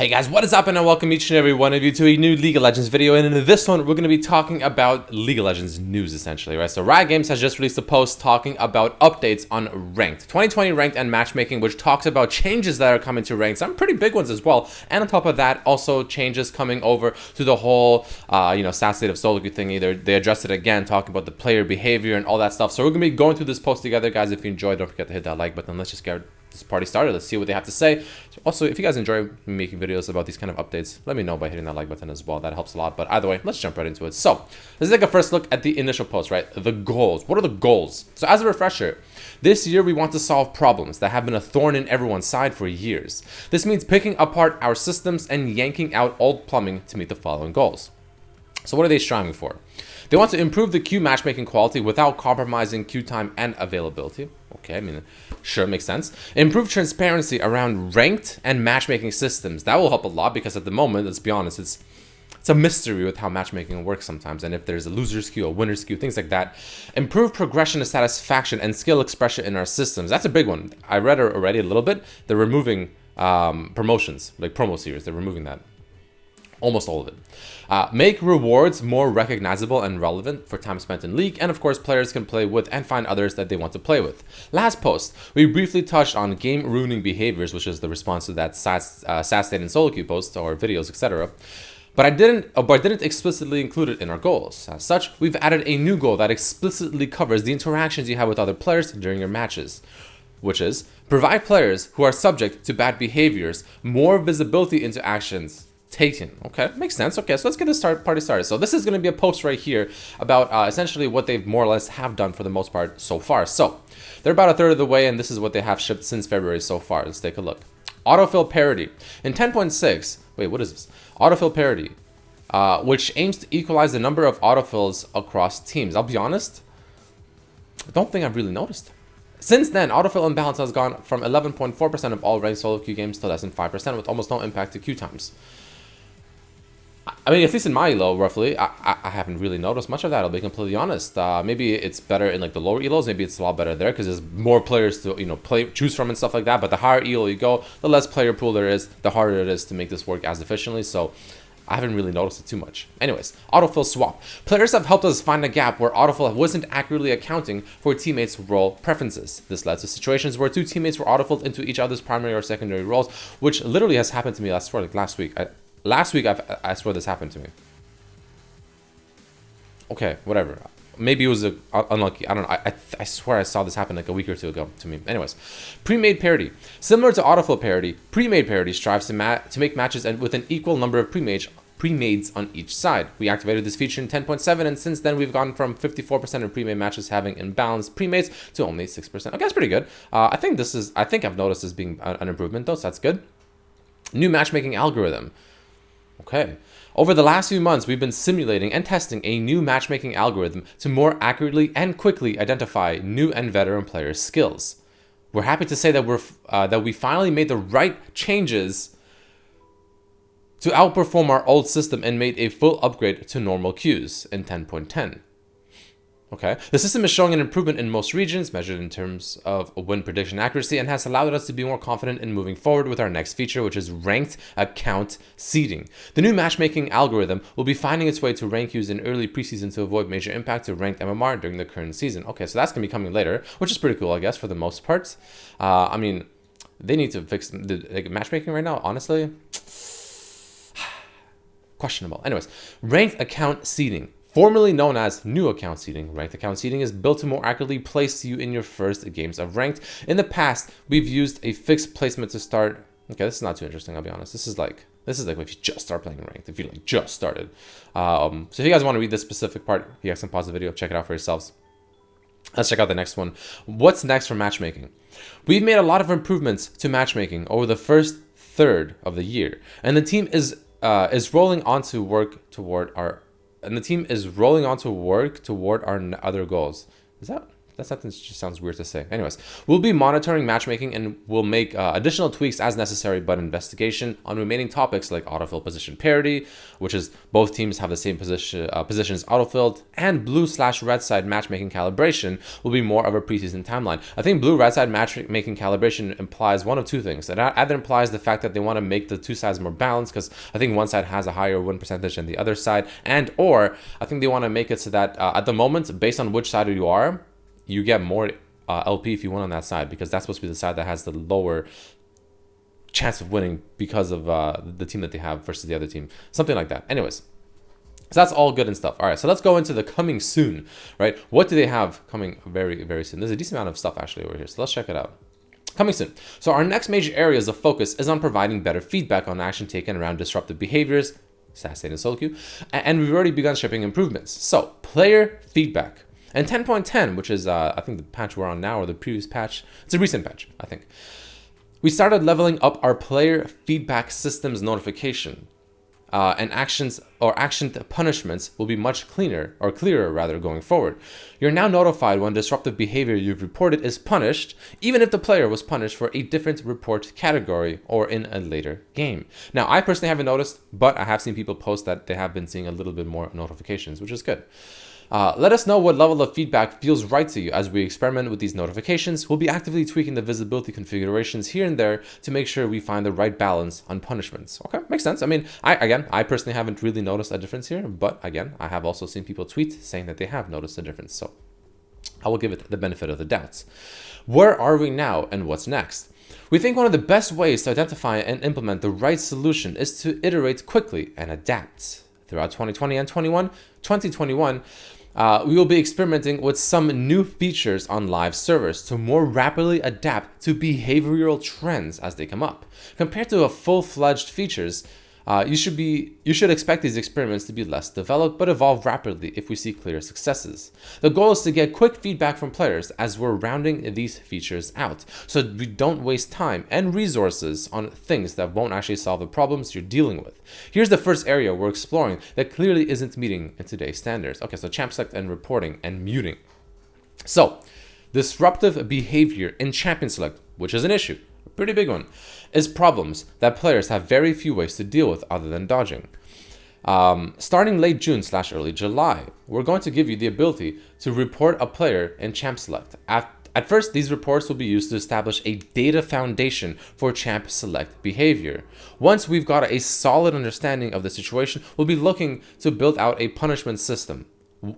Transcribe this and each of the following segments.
Hey guys, what is up, and I welcome each and every one of you to a new League of Legends video. And in this one, we're going to be talking about League of Legends news, essentially, right? So Riot Games has just released a post talking about updates on Ranked, 2020 Ranked and Matchmaking, which talks about changes that are coming to Ranked, some pretty big ones as well. And on top of that, also changes coming over to the whole, sad state of solo queue thing. They addressed it again, talking about the player behavior and all that stuff. So we're going to be going through this post together, guys. If you enjoyed, don't forget to hit that like button. Let's just get this party started. Let's see what they have to say. Also, if you guys enjoy making videos about these kind of updates, let me know by hitting that like button as well. That helps a lot. But either way, let's jump right into it. So let's take a first look at the initial post, right? The goals. What are the goals? So as a refresher, this year we want to solve problems that have been a thorn in everyone's side for years. This means picking apart our systems and yanking out old plumbing to meet the following goals. So what are they striving for? They want to improve the queue matchmaking quality without compromising queue time and availability. Okay, I mean, sure, makes sense. Improve transparency around ranked and matchmaking systems. That will help a lot because at the moment, let's be honest, it's a mystery with how matchmaking works sometimes. And if there's a loser's queue, a winner's queue, things like that. Improve progression of satisfaction and skill expression in our systems. That's a big one. I read it already a little bit. They're removing promotions, like promo series. They're removing that. Almost all of it. Make rewards more recognizable and relevant for time spent in League, and of course players can play with and find others that they want to play with. Last post, we briefly touched on game ruining behaviors, which is the response to that sad state and solo queue post or videos, etc. But I didn't explicitly include it in our goals. As such, we've added a new goal that explicitly covers the interactions you have with other players during your matches, which is provide players who are subject to bad behaviors more visibility into actions taken. Okay, makes sense. Okay, so let's get this party started. So this is going to be a post right here about essentially what they've more or less have done for the most part so far. So they're about a third of the way, and this is what they have shipped since February so far. Let's take a look. Autofill parity in 10.6. Wait, what is this? Autofill parity, which aims to equalize the number of autofills across teams. I'll be honest, I don't think I've really noticed. Since then, autofill imbalance has gone from 11.4% of all ranked solo queue games to less than 5%, with almost no impact to queue times. I mean, at least in my elo, roughly, I haven't really noticed much of that. I'll be completely honest. Maybe it's better in like the lower elos. Maybe it's a lot better there because there's more players to choose from and stuff like that. But the higher elo you go, the less player pool there is, the harder it is to make this work as efficiently. So I haven't really noticed it too much. Anyways, autofill swap. Players have helped us find a gap where autofill wasn't accurately accounting for teammates' role preferences. This led to situations where two teammates were autofilled into each other's primary or secondary roles, which literally has happened to me last week. I swear this happened to me. Okay, whatever. Maybe it was unlucky. I don't know. I swear I saw this happen like a week or two ago to me. Anyways, pre-made parity. Similar to autofill parity, pre-made parity strives to make matches with an equal number of pre-mades on each side. We activated this feature in 10.7, and since then we've gone from 54% of pre-made matches having imbalanced pre-mates to only 6%. Okay, that's pretty good. I think I've noticed this being an improvement though, so that's good. New matchmaking algorithm. Okay. Over the last few months, we've been simulating and testing a new matchmaking algorithm to more accurately and quickly identify new and veteran players' skills. We're happy to say that we finally made the right changes to outperform our old system and made a full upgrade to normal queues in 10.10. Okay, the system is showing an improvement in most regions, measured in terms of win prediction accuracy, and has allowed us to be more confident in moving forward with our next feature, which is ranked account seeding. The new matchmaking algorithm will be finding its way to rank queues in early preseason to avoid major impact to ranked MMR during the current season. Okay, so that's going to be coming later, which is pretty cool, I guess, for the most part. I mean, they need to fix the matchmaking right now, honestly. Questionable. Anyways, ranked account seeding. Formerly known as new account seeding, ranked account seeding is built to more accurately place you in your first games of ranked. In the past, we've used a fixed placement to start. Okay, this is not too interesting, I'll be honest. This is like if you just start playing ranked, if you just started. So if you guys want to read this specific part, you guys can pause the video, check it out for yourselves. Let's check out the next one. What's next for matchmaking? We've made a lot of improvements to matchmaking over the first third of the year, and the team is rolling on to work toward our other goals. Is that That sentence just sounds weird to say. Anyways, we'll be monitoring matchmaking and we'll make additional tweaks as necessary, but investigation on remaining topics like autofill position parity, which is both teams have the same positions autofilled, and blue/red side matchmaking calibration will be more of a preseason timeline. I think blue-red side matchmaking calibration implies one of two things. It either implies the fact that they want to make the two sides more balanced, because I think one side has a higher win percentage than the other side, and or I think they want to make it so that at the moment, based on which side you are, you get more LP if you win on that side, because that's supposed to be the side that has the lower chance of winning because of the team that they have versus the other team. Something like that. Anyways, so that's all good and stuff. All right, so let's go into the coming soon, right? What do they have coming very, very soon? There's a decent amount of stuff actually over here, so let's check it out. Coming soon. So our next major areas of focus is on providing better feedback on action taken around disruptive behaviors, Assassinate and solo queue, and we've already begun shipping improvements. So player feedback. And 10.10, which is, I think the patch we're on now, or the previous patch, it's a recent patch, I think. We started leveling up our player feedback systems notification. And actions or action punishments will be much clearer rather, going forward. You're now notified when disruptive behavior you've reported is punished, even if the player was punished for a different report category or in a later game. Now, I personally haven't noticed, but I have seen people post that they have been seeing a little bit more notifications, which is good. Let us know what level of feedback feels right to you as we experiment with these notifications. We'll be actively tweaking the visibility configurations here and there to make sure we find the right balance on punishments. Okay, makes sense. I mean, I personally haven't really noticed a difference here, but again, I have also seen people tweet saying that they have noticed a difference. So I will give it the benefit of the doubts. Where are we now and what's next? We think one of the best ways to identify and implement the right solution is to iterate quickly and adapt. Throughout 2020 and 2021, we will be experimenting with some new features on live servers to more rapidly adapt to behavioral trends as they come up. Compared to a full-fledged features, you should expect these experiments to be less developed but evolve rapidly if we see clear successes. The goal is to get quick feedback from players as we're rounding these features out, so we don't waste time and resources on things that won't actually solve the problems you're dealing with. Here's the first area we're exploring that clearly isn't meeting in today's standards. Okay, so champ select and reporting and muting. So, disruptive behavior in champion select, which is an issue, a pretty big one, is problems that players have very few ways to deal with other than dodging. Starting late June/early July, we're going to give you the ability to report a player in champ select. At first, these reports will be used to establish a data foundation for champ select behavior. Once we've got a solid understanding of the situation, we'll be looking to build out a punishment system.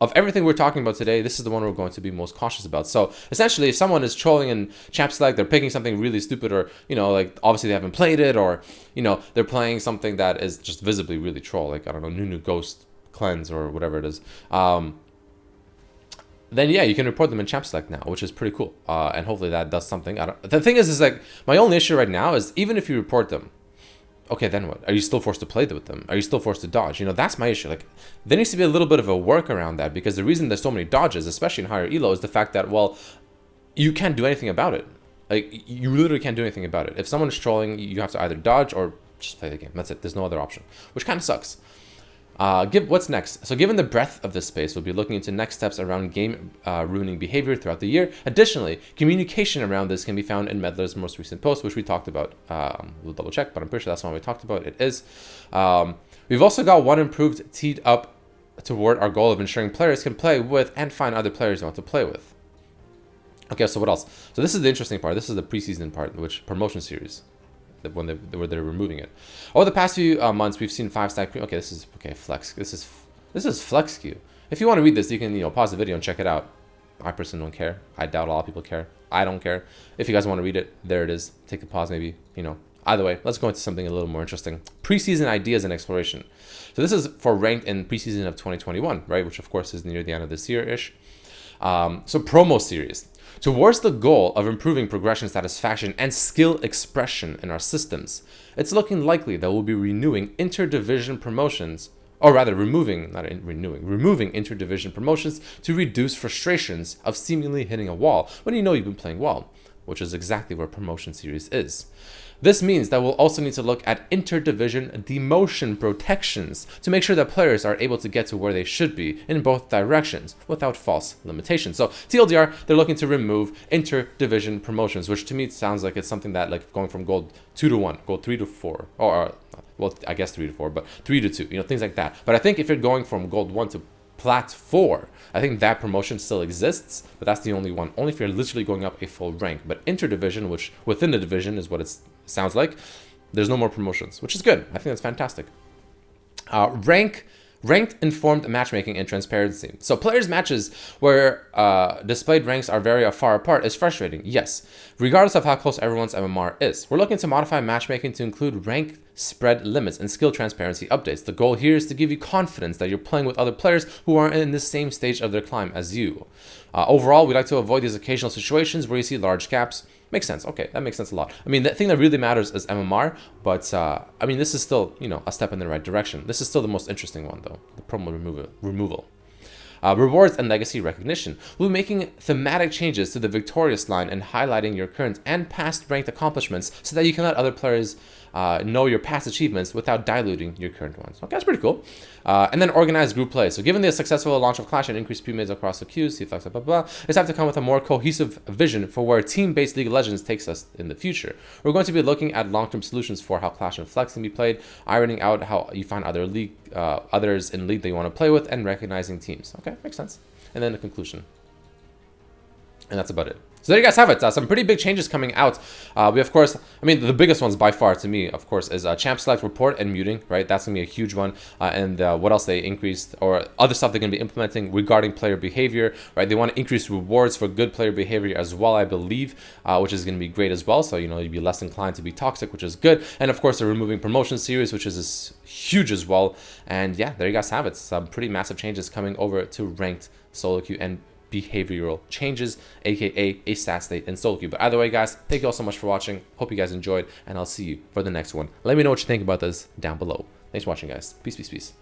Of everything we're talking about today, this is the one we're going to be most cautious about. So essentially, if someone is trolling in champ select, they're picking something really stupid, or, you know, like obviously they haven't played it, or, you know, they're playing something that is just visibly really troll, like, I don't know, Nunu Ghost Cleanse or whatever it is. Then yeah, you can report them in champ select now, which is pretty cool. And hopefully that does something. The thing is like, my only issue right now is even if you report them, okay, then what? Are you still forced to play with them? Are you still forced to dodge? You know, that's my issue. Like, there needs to be a little bit of a work around that, because the reason there's so many dodges, especially in higher elo, is the fact that, well, you can't do anything about it. Like, you literally can't do anything about it. If someone is trolling, you have to either dodge or just play the game. That's it. There's no other option, which kind of sucks. What's next? So given the breadth of this space, we'll be looking into next steps around game ruining behavior throughout the year. Additionally, communication around this can be found in Medler's most recent post, which we talked about. We'll double check, but I'm pretty sure that's the one we talked about. It is. We've also got one improved teed up toward our goal of ensuring players can play with and find other players they want to play with. Okay, so what else? So this is the interesting part. This is the preseason part, which promotion series. When they're removing it. Over the past few months, we've seen 5-stack. Okay, this is flex. This is flex queue. If you want to read this, you can pause the video and check it out. I personally don't care. I doubt a lot of people care. I don't care. If you guys want to read it, there it is. Take a pause, maybe. Either way, let's go into something a little more interesting. Preseason ideas and exploration. So this is for ranked in preseason of 2021, right? Which of course is near the end of this year-ish. So promo series. Towards the goal of improving progression satisfaction and skill expression in our systems, it's looking likely that we'll be renewing interdivision promotions, or rather removing interdivision promotions to reduce frustrations of seemingly hitting a wall when you know you've been playing well, which is exactly where promotion series is. This means that we'll also need to look at interdivision demotion protections to make sure that players are able to get to where they should be in both directions without false limitations. So TLDR, they're looking to remove interdivision promotions, which to me sounds like it's something that, like, going from gold 2 to 1, gold 3 to 4, or well, I guess 3 to 4, but 3 to 2, things like that. But I think if you're going from gold 1 to plat 4, I think that promotion still exists, but that's the only one. Only if you're literally going up a full rank. But interdivision, which within the division is what it sounds like, there's no more promotions, which is good. I think that's fantastic. Ranked informed matchmaking and transparency. So players' matches where displayed ranks are very far apart is frustrating, yes, regardless of how close everyone's MMR is. We're looking to modify matchmaking to include rank spread limits and skill transparency updates. The goal here is to give you confidence that you're playing with other players who are in the same stage of their climb as you. Overall, we like to avoid these occasional situations where you see large gaps. Makes sense. Okay, that makes sense a lot. I mean, the thing that really matters is MMR, but I mean, this is still, a step in the right direction. This is still the most interesting one, though, the promo removal. Rewards and legacy recognition. We'll be making thematic changes to the victorious line and highlighting your current and past ranked accomplishments so that you can let other players know your past achievements without diluting your current ones. Okay, that's pretty cool. And then organized group play. So given the successful launch of Clash and increased premids across the queues, blah, blah, blah, it's time to come with a more cohesive vision for where team-based League of Legends takes us in the future. We're going to be looking at long-term solutions for how Clash and Flex can be played, ironing out how you find others in League that you want to play with, and recognizing teams. Okay, makes sense. And then the conclusion. And that's about it. So there you guys have it. Some pretty big changes coming out. We, of course, I mean, the biggest ones by far to me, of course, is champ select report and muting, right? That's going to be a huge one. And what else they increased, or other stuff they're going to be implementing regarding player behavior, right? They want to increase rewards for good player behavior as well, I believe, which is going to be great as well. So, you'd be less inclined to be toxic, which is good. And of course, they're removing promotion series, which is huge as well. And yeah, there you guys have it. Some pretty massive changes coming over to ranked solo queue and behavioral changes, aka a stat state in solo queue. But either way, guys, thank you all so much for watching. Hope you guys enjoyed, and I'll see you for the next one. Let me know what you think about this down below. Thanks for watching, guys. Peace, peace, peace.